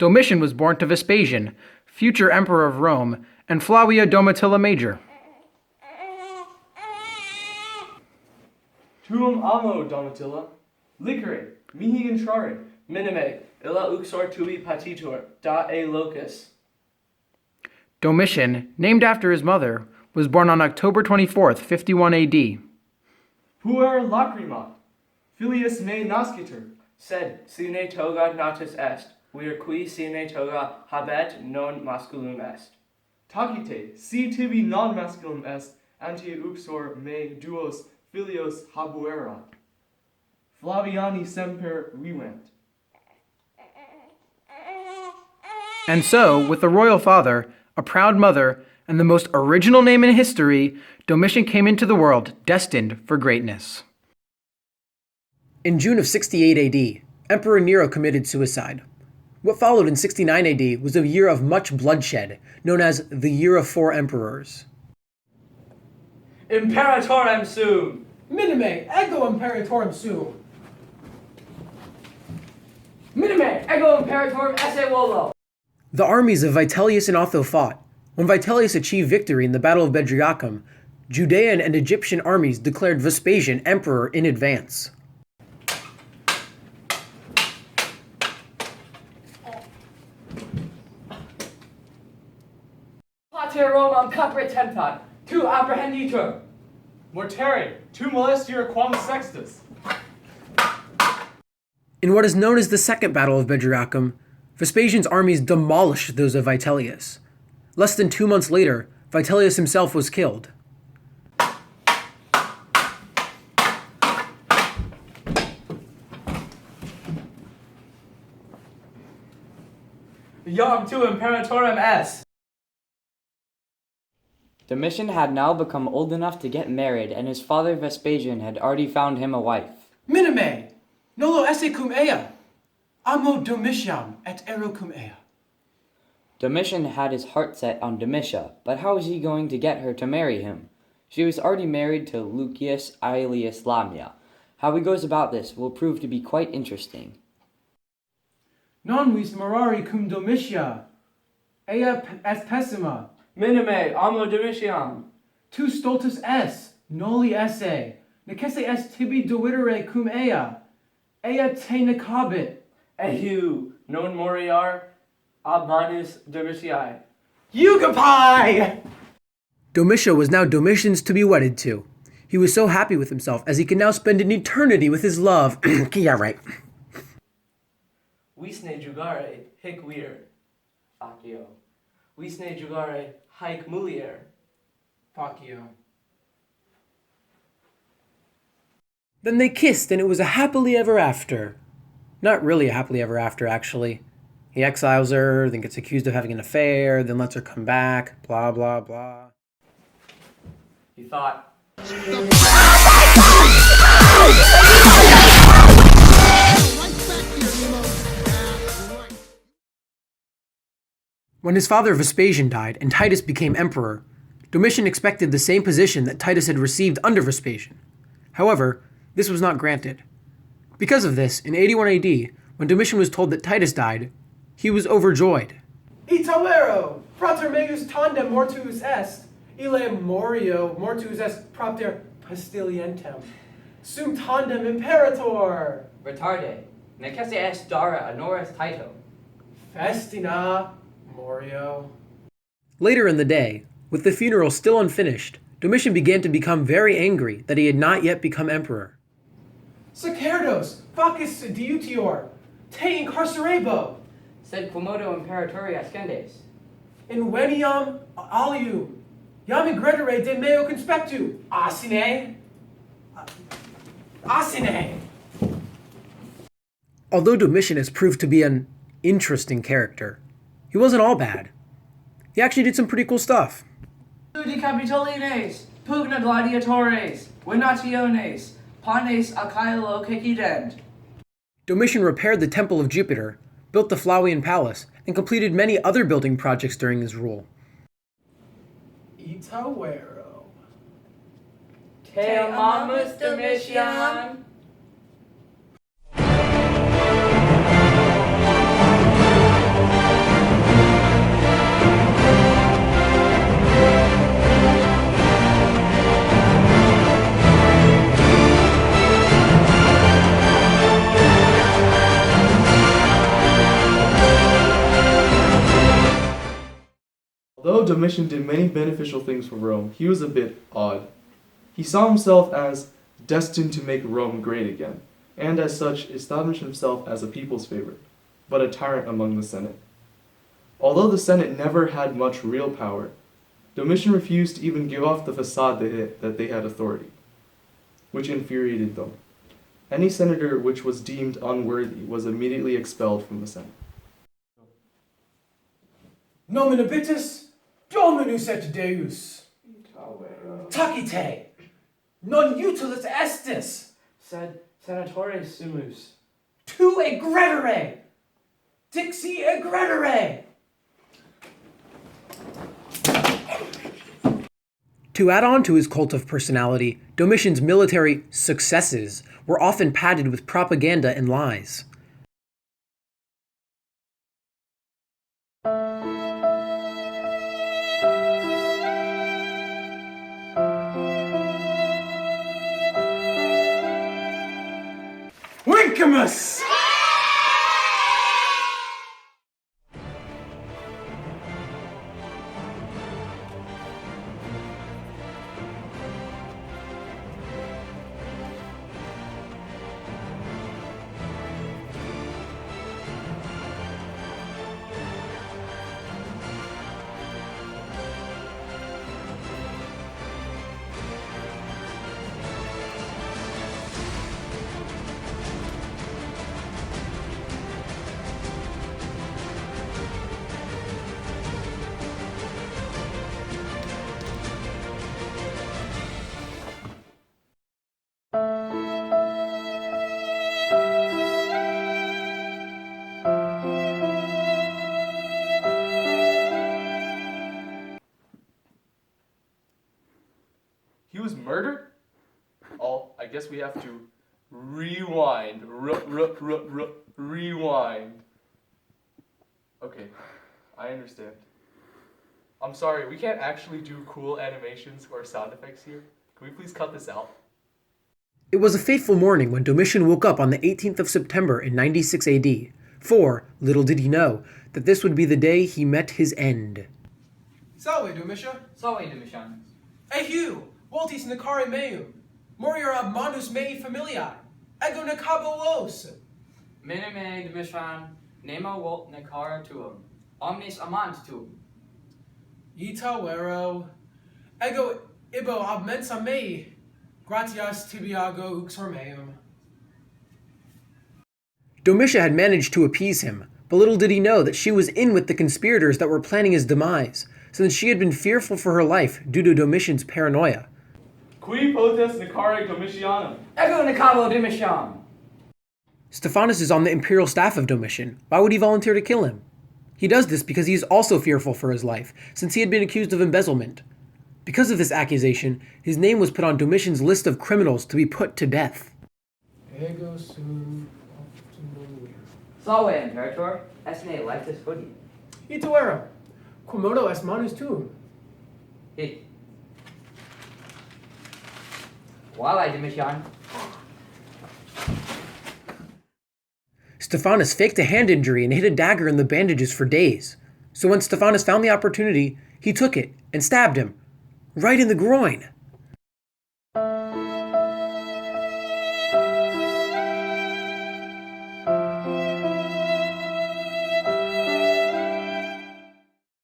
Domitian was born to Vespasian, future emperor of Rome, and Flavia Domitilla Major. Tuum amo, Domitilla. Licere, mihi intrare. Minime, illa uxor tui patitur, da e locus. Domitian, named after his mother, was born on October 24th, 51 AD. Puer lacrima, filius me nascitur, sed sine toga natus est, vir qui sine toga habet non masculum est. Tacite, si tibi non masculum est, ante uxor me duos filios habuerat. Flaviani semper vivent. And so, with a royal father, a proud mother, and the most original name in history, Domitian came into the world destined for greatness. In June of 68 AD, Emperor Nero committed suicide. What followed in 69 AD was a year of much bloodshed, known as the Year of Four Emperors. Imperatorem sum! Minime ego imperatorem sum! Minime ego imperatorem esse volo! The armies of Vitellius and Otho fought. When Vitellius achieved victory in the Battle of Bedriacum, Judean and Egyptian armies declared Vespasian emperor in advance. Pater Romam capre temptat, tu apprehenditur. Mortare, tu molestior quam sextus. In what is known as the Second Battle of Bedriacum, Vespasian's armies demolished those of Vitellius. Less than 2 months later, Vitellius himself was killed. Iam tu imperatorem est. Domitian had now become old enough to get married, and his father Vespasian had already found him a wife. Minime, nolo esse cum ea, amo Domitiam et ero cum ea. Domitian had his heart set on Domitia, but how was he going to get her to marry him? She was already married to Lucius Aelius Lamia. How he goes about this will prove to be quite interesting. Non vis morari cum Domitia, ea est pessima. Minime amo Domitiam. Tu stultus es, noli esse, necesse est tibi dividere cum ea te necabit. Ehu, non moriar, ab manus Domitiae. Eugapai! Domitia was now Domitian's to be wedded to. He was so happy with himself as he could now spend an eternity with his love. Yeah, right. Visne jugare, hic vir. Facio. Visne jugare, haec mulier. Facio. Then they kissed, and it was a happily ever after. Not really a happily ever after, actually. He exiles her, then gets accused of having an affair, then lets her come back, blah, blah, blah. He thought, when his father Vespasian died and Titus became emperor, Domitian expected the same position that Titus had received under Vespasian. However, this was not granted. Because of this, in 81 AD, when Domitian was told that Titus died, he was overjoyed. Itavero, frater meus tandem mortuus est, ille morio mortuus est propter pestilientem. Sum tandem imperator. Retarde, necesse est dara honoris Tito. Festina, morio. Later in the day, with the funeral still unfinished, Domitian began to become very angry that he had not yet become emperor. Sacerdos, facis diutior, te incarcerebo. Sed quomodo imperatori ascendes. Inveniam alium, iam ingredere de meo conspectu. Asine. Asine. Although Domitian has proved to be an interesting character, he wasn't all bad. He actually did some pretty cool stuff. Decapitolines, pugna gladiatores, venationes, panes acaelo cecident. Domitian repaired the Temple of Jupiter, built the Flavian Palace, and completed many other building projects during his rule. Itavero. Te amamus Domitian. Domitian did many beneficial things for Rome, he was a bit odd. He saw himself as destined to make Rome great again, and as such established himself as a people's favorite, but a tyrant among the Senate. Although the Senate never had much real power, Domitian refused to even give off the facade that they had authority, which infuriated them. Any senator which was deemed unworthy was immediately expelled from the Senate. Nomen habitus Dominus et Deus. Tacite. Non utilis estis. Sed senatore sumus. Tu egredere. Dixi egredere. To add on to his cult of personality, Domitian's military successes were often padded with propaganda and lies. Winkamus! He was murdered? Oh, I guess we have to rewind. Rewind. Okay, I understand. I'm sorry, we can't actually do cool animations or sound effects here. Can we please cut this out? It was a fateful morning when Domitian woke up on the 18th of September in 96 AD, for, little did he know, that this would be the day he met his end. Salve, Domitia. Salve, Domitian. Eheu, voltis necare meum. Morior ab manus mei familiae. Ego necabo vos. Minime, Domitian, nemo volt necar tuum. Omnis amant tuum. Ita vero. Ego ibo ab mensa mei. Gratias tibiago uxor meum. Domitia had managed to appease him, but little did he know that she was in with the conspirators that were planning his demise, since she had been fearful for her life due to Domitian's paranoia. Qui potes necare Domitianum? Ego necabo Domitian. Stephanus is on the imperial staff of Domitian. Why would he volunteer to kill him? He does this because he is also fearful for his life, since he had been accused of embezzlement. Because of this accusation, his name was put on Domitian's list of criminals to be put to death. Ego sum optimum. Salve, Imperator. Esne lectus fudi. Ita vero. Quomodo est manus tuum. Hic. Vale, Domitian. Stephanus faked a hand injury and hid a dagger in the bandages for days. So when Stephanus found the opportunity, he took it and stabbed him, right in the groin.